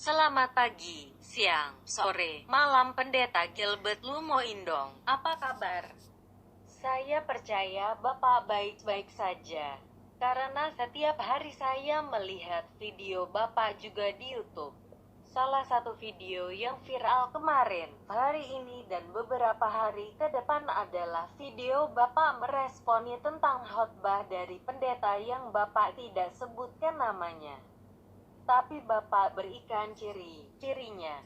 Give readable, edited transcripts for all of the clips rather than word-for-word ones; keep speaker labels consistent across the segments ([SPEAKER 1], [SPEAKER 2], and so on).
[SPEAKER 1] Selamat pagi, siang, sore, malam Pendeta Gilbert Lumoindong. Apa kabar? Saya percaya Bapak baik-baik saja. Karena setiap hari saya melihat video Bapak juga di YouTube. Salah satu video yang viral kemarin, hari ini dan beberapa hari ke depan adalah video Bapak meresponi tentang khotbah dari pendeta yang Bapak tidak sebutkan namanya. Tapi Bapak berikan ciri-cirinya.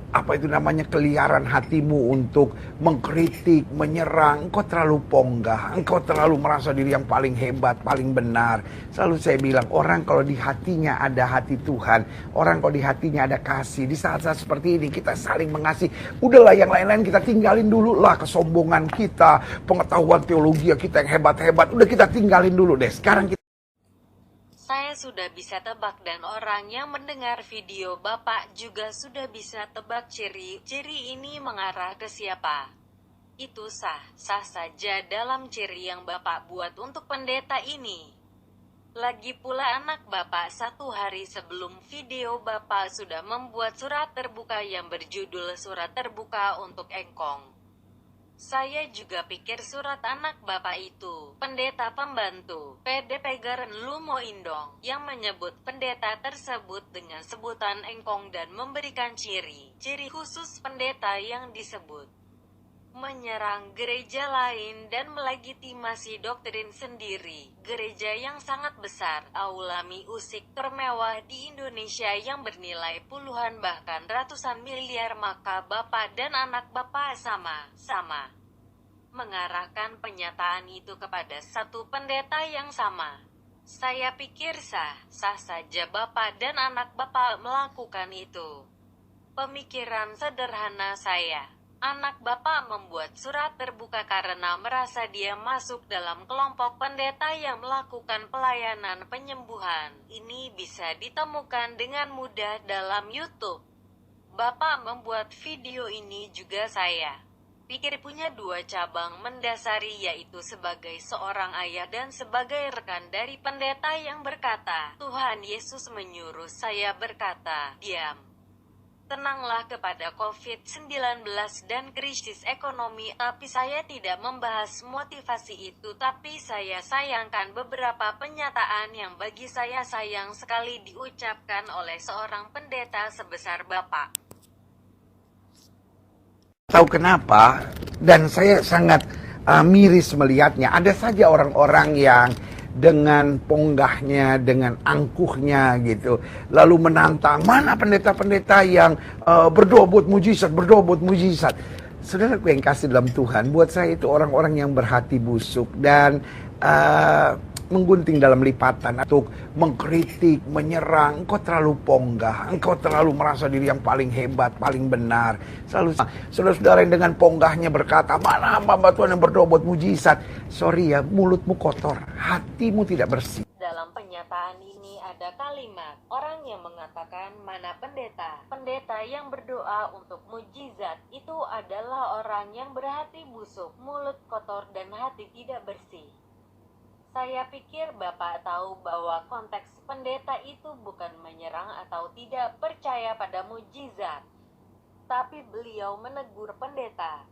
[SPEAKER 2] Apa itu namanya, keliaran hatimu untuk mengkritik, menyerang. Engkau terlalu ponggah, engkau terlalu merasa diri yang paling hebat, paling benar. Selalu saya bilang, orang kalau di hatinya ada hati Tuhan, orang kalau di hatinya ada kasih, di saat-saat seperti ini kita saling mengasihi. Udahlah, yang lain-lain kita tinggalin dulu lah, kesombongan kita, pengetahuan teologi kita yang hebat-hebat, udah kita tinggalin dulu deh. Sekarang kita
[SPEAKER 1] Saya sudah bisa tebak dan orang yang mendengar video Bapak juga sudah bisa tebak ciri-ciri ini mengarah ke siapa. Itu sah-sah saja dalam ciri yang Bapak buat untuk pendeta ini. Lagi pula anak Bapak satu hari sebelum video Bapak sudah membuat surat terbuka yang berjudul Surat Terbuka untuk Engkong. Saya juga pikir surat anak Bapak itu, pendeta pembantu, PDP Garen Lumoindong, yang menyebut pendeta tersebut dengan sebutan engkong dan memberikan ciri-ciri khusus pendeta yang disebut. Menyerang gereja lain dan melegitimasi doktrin sendiri. Gereja yang sangat besar, aulami usik termewah di Indonesia yang bernilai puluhan bahkan ratusan miliar, maka Bapak dan anak Bapak sama-sama mengarahkan penyataan itu kepada satu pendeta yang sama. Saya pikir sah-sah saja Bapak dan anak Bapak melakukan itu. Pemikiran sederhana saya. Anak Bapak membuat surat terbuka karena merasa dia masuk dalam kelompok pendeta yang melakukan pelayanan penyembuhan. Ini bisa ditemukan dengan mudah dalam YouTube. Bapak membuat video ini juga saya pikir punya dua cabang mendasari, yaitu sebagai seorang ayah dan sebagai rekan dari pendeta yang berkata, Tuhan Yesus menyuruh saya berkata, diam. Tenanglah kepada COVID-19 dan krisis ekonomi, tapi saya tidak membahas motivasi itu, tapi saya sayangkan beberapa penyataan yang bagi saya sayang sekali diucapkan oleh seorang pendeta sebesar Bapak.
[SPEAKER 2] tahu kenapa, dan saya sangat miris melihatnya. Ada saja orang-orang yang dengan ponggahnya, dengan angkuhnya gitu, lalu menantang, mana pendeta-pendeta yang berdoa buat mujizat, berdoa buat mujizat. Saudaraku yang kasih dalam Tuhan, buat saya itu orang-orang yang berhati busuk dan menggunting dalam lipatan untuk mengkritik, menyerang. Engkau terlalu ponggah, engkau terlalu merasa diri yang paling hebat, paling benar. Selalu saudara-saudara yang dengan ponggahnya berkata, mana hamba Tuhan yang berdoa buat mujizat. Sorry ya, mulutmu kotor, hatimu tidak bersih.
[SPEAKER 1] Dalam pernyataan ini ada kalimat, orang yang mengatakan mana pendeta. Pendeta yang berdoa untuk mujizat itu adalah orang yang berhati busuk, mulut kotor dan hati tidak bersih. Saya pikir Bapak tahu bahwa konteks pendeta itu bukan menyerang atau tidak percaya pada mujizat. Tapi beliau menegur pendeta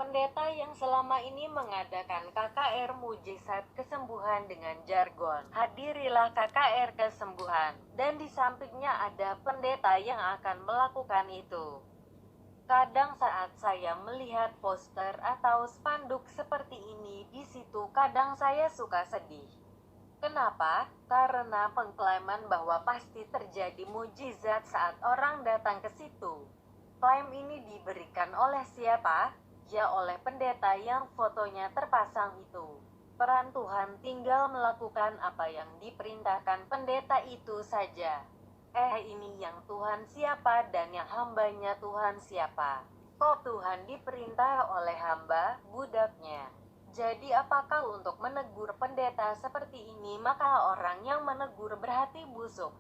[SPEAKER 1] yang selama ini mengadakan KKR mujizat kesembuhan dengan jargon, hadirilah KKR kesembuhan, dan di sampingnya ada pendeta yang akan melakukan itu. Kadang saat saya melihat poster atau spanduk seperti ini di situ, kadang saya suka sedih. Kenapa? Karena pengklaiman bahwa pasti terjadi mujizat saat orang datang ke situ. Klaim ini diberikan oleh siapa? Ya, oleh pendeta yang fotonya terpasang itu. Peran Tuhan tinggal melakukan apa yang diperintahkan pendeta itu saja. Ini yang Tuhan siapa dan yang hambanya Tuhan siapa? Kok Tuhan diperintah oleh hamba, budaknya? Jadi apakah untuk menegur pendeta seperti ini maka orang yang menegur berhati busuk,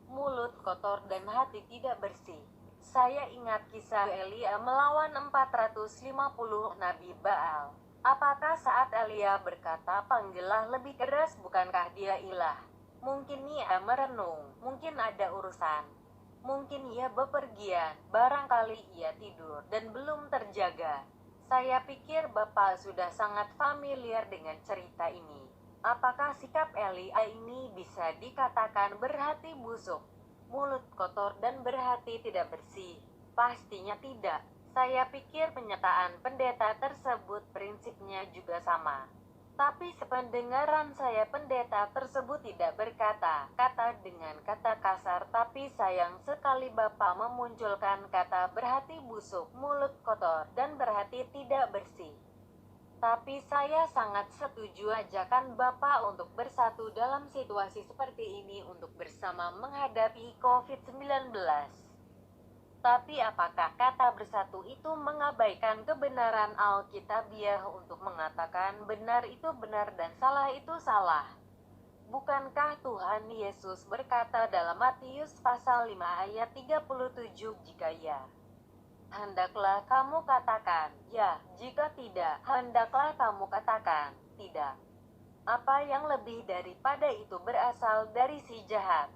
[SPEAKER 1] mulut kotor dan hati tidak bersih? Saya ingat kisah Elia melawan 450 Nabi Baal. Apakah saat Elia berkata, panggillah lebih keras, bukankah dia ilah? Mungkin ia merenung, mungkin ada urusan, mungkin ia bepergian, barangkali ia tidur dan belum terjaga. Saya pikir Bapak sudah sangat familiar dengan cerita ini. Apakah sikap Elia ini bisa dikatakan berhati busuk, mulut kotor dan berhati tidak bersih? Pastinya tidak. Saya pikir penyataan pendeta tersebut prinsipnya juga sama. Tapi sependengaran saya pendeta tersebut tidak berkata-kata dengan kata kasar, tapi sayang sekali Bapak memunculkan kata berhati busuk, mulut kotor, dan berhati tidak bersih. Tapi saya sangat setuju ajakan Bapak untuk bersatu dalam situasi seperti ini untuk bersama menghadapi COVID-19. Tapi apakah kata bersatu itu mengabaikan kebenaran Alkitabiah untuk mengatakan benar itu benar dan salah itu salah? Bukankah Tuhan Yesus berkata dalam Matius pasal 5 ayat 37, jika ya, hendaklah kamu katakan ya, jika tidak, hendaklah kamu katakan tidak. Apa yang lebih daripada itu berasal dari si jahat.